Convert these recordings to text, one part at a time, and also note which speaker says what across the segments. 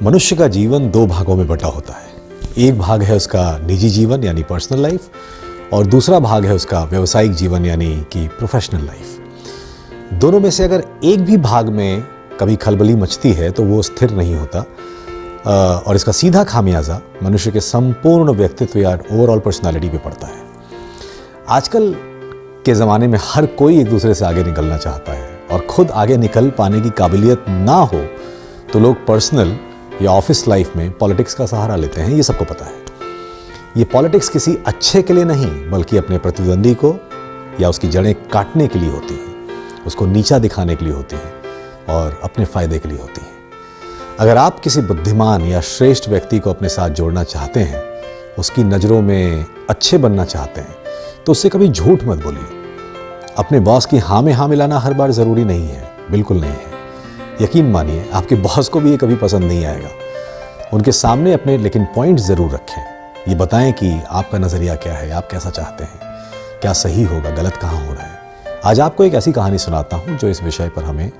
Speaker 1: मनुष्य का जीवन दो भागों में बटा होता है। एक भाग है उसका निजी जीवन यानी पर्सनल लाइफ, और दूसरा भाग है उसका व्यवसायिक जीवन यानी कि प्रोफेशनल लाइफ। दोनों में से अगर एक भी भाग में कभी खलबली मचती है तो वो स्थिर नहीं होता, और इसका सीधा खामियाजा मनुष्य के संपूर्ण व्यक्तित्व या ओवरऑल पर्सनालिटी पे पड़ता है। आजकल के ज़माने में हर कोई एक दूसरे से आगे निकलना चाहता है, और खुद आगे निकल पाने की काबिलियत ना हो तो लोग पर्सनल या ऑफिस लाइफ में पॉलिटिक्स का सहारा लेते हैं। ये सबको पता है। ये पॉलिटिक्स किसी अच्छे के लिए नहीं बल्कि अपने प्रतिद्वंदी को या उसकी जड़ें काटने के लिए होती हैं, उसको नीचा दिखाने के लिए होती हैं और अपने फ़ायदे के लिए होती हैं। अगर आप किसी बुद्धिमान या श्रेष्ठ व्यक्ति को अपने साथ जोड़ना चाहते हैं, उसकी नज़रों में अच्छे बनना चाहते हैं, तो उससे कभी झूठ मत बोलिए। अपने बॉस की हाँ में हाँ मिलाना हर बार ज़रूरी नहीं है, बिल्कुल नहीं है। यकीन मानिए आपके बॉस को भी ये कभी पसंद नहीं आएगा। उनके सामने अपने लेकिन पॉइंट ज़रूर रखें। ये बताएं कि आपका नज़रिया क्या है, आप कैसा चाहते हैं, क्या सही होगा, गलत कहाँ हो रहा है। आज आपको एक ऐसी कहानी सुनाता हूँ जो इस विषय पर हमें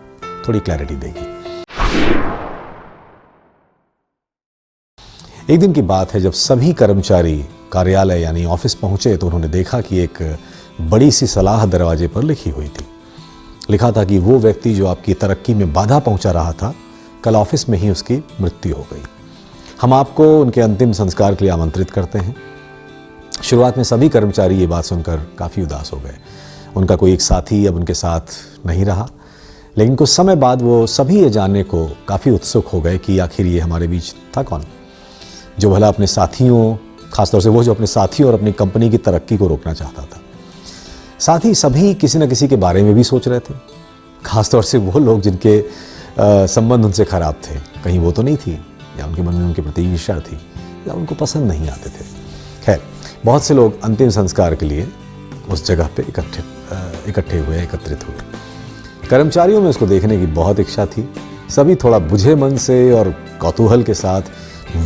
Speaker 1: थोड़ी क्लैरिटी देगी। एक दिन की बात है जब सभी कर्मचारी कार्यालय यानी ऑफिस पहुंचे तो उन्होंने देखा कि एक बड़ी सी सलाह दरवाजे पर लिखी हुई थी। लिखा था कि वो व्यक्ति जो आपकी तरक्की में बाधा पहुंचा रहा था, कल ऑफिस में ही उसकी मृत्यु हो गई। हम आपको उनके अंतिम संस्कार के लिए आमंत्रित करते हैं। शुरुआत में सभी कर्मचारी ये बात सुनकर काफ़ी उदास हो गए। उनका कोई एक साथी अब उनके साथ नहीं रहा, लेकिन कुछ समय बाद वो सभी ये जानने को काफ़ी उत्सुक हो गए कि आखिर ये हमारे बीच था कौन, जो भला अपने साथियों, खासतौर से वो जो अपने साथियों और अपनी कंपनी की तरक्की को रोकना चाहता था। साथ ही सभी किसी न किसी के बारे में भी सोच रहे थे, खासतौर से वो लोग जिनके संबंध उनसे खराब थे। कहीं वो तो नहीं थी, या उनके मन में उनके प्रति ईर्ष्या थी, या उनको पसंद नहीं आते थे। खैर, बहुत से लोग अंतिम संस्कार के लिए उस जगह पे एकत्रित हुए। कर्मचारियों में उसको देखने की बहुत इच्छा थी। सभी थोड़ा बुझे मन से और कौतूहल के साथ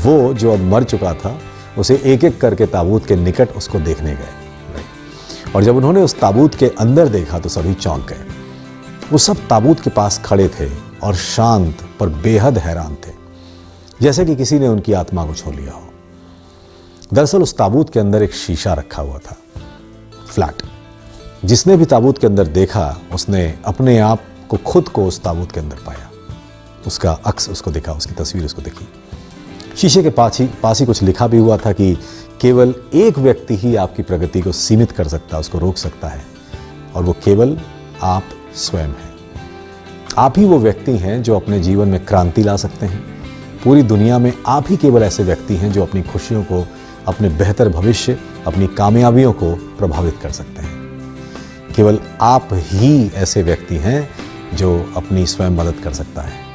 Speaker 1: वो जो अब मर चुका था उसे एक एक करके ताबूत के निकट उसको देखने गए। और जब उन्होंने उस ताबूत के अंदर देखा तो सभी चौंक गए। वो सब ताबूत के पास खड़े थे और शांत पर बेहद हैरान थे, जैसे कि किसी ने उनकी आत्मा को छू लिया हो। दरअसल उस ताबूत के अंदर एक शीशा रखा हुआ था, फ्लैट। जिसने भी ताबूत के अंदर देखा उसने अपने आप को, खुद को उस ताबूत के अंदर पाया। उसका अक्स उसको दिखा, उसकी तस्वीर उसको दिखी। शीशे के पास ही कुछ लिखा भी हुआ था कि केवल एक व्यक्ति ही आपकी प्रगति को सीमित कर सकता है, उसको रोक सकता है, और वो केवल आप स्वयं हैं। आप ही वो व्यक्ति हैं जो अपने जीवन में क्रांति ला सकते हैं। पूरी दुनिया में आप ही केवल ऐसे व्यक्ति हैं जो अपनी खुशियों को, अपने बेहतर भविष्य, अपनी कामयाबियों को प्रभावित कर सकते हैं। केवल आप ही ऐसे व्यक्ति हैं जो अपनी स्वयं मदद कर सकता है।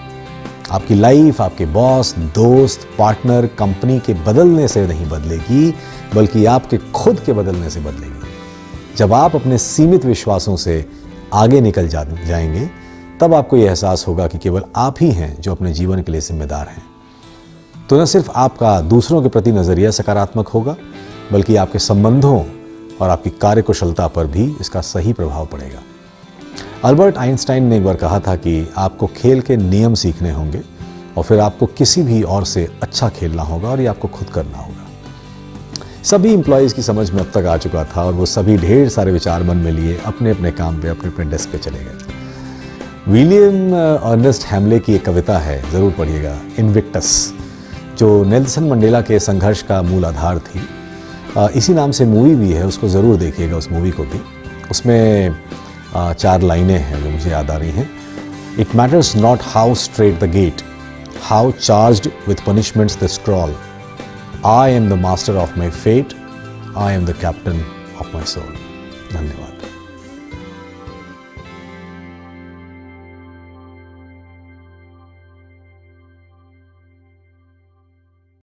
Speaker 1: आपकी लाइफ आपके बॉस, दोस्त, पार्टनर, कंपनी के बदलने से नहीं बदलेगी, बल्कि आपके खुद के बदलने से बदलेगी। जब आप अपने सीमित विश्वासों से आगे निकल जाएंगे, तब आपको यह एहसास होगा कि केवल आप ही हैं जो अपने जीवन के लिए जिम्मेदार हैं। तो न सिर्फ आपका दूसरों के प्रति नज़रिया सकारात्मक होगा, बल्कि आपके संबंधों और आपकी कार्यकुशलता पर भी इसका सही प्रभाव पड़ेगा। अल्बर्ट आइंस्टाइन ने एक बार कहा था कि आपको खेल के नियम सीखने होंगे और फिर आपको किसी भी और से अच्छा खेलना होगा, और ये आपको खुद करना होगा। सभी एम्प्लॉयज़ की समझ में अब तक आ चुका था, और वो सभी ढेर सारे विचार मन में लिए अपने अपने काम पे, अपने अपने डेस्क पे चले गए। विलियम अर्नेस्ट हैमले की एक कविता है, ज़रूर पढ़िएगा, इनविक्टस, जो नेल्सन मंडेला के संघर्ष का मूल आधार थी। इसी नाम से मूवी भी है, उसको ज़रूर देखिएगा, उस मूवी को भी। उसमें 4 लाइनें हैं जो मुझे याद आ रही हैं। It matters not how strait the gate, how charged with punishments the scroll, I am the master of my fate, I am the captain of my soul. धन्यवाद।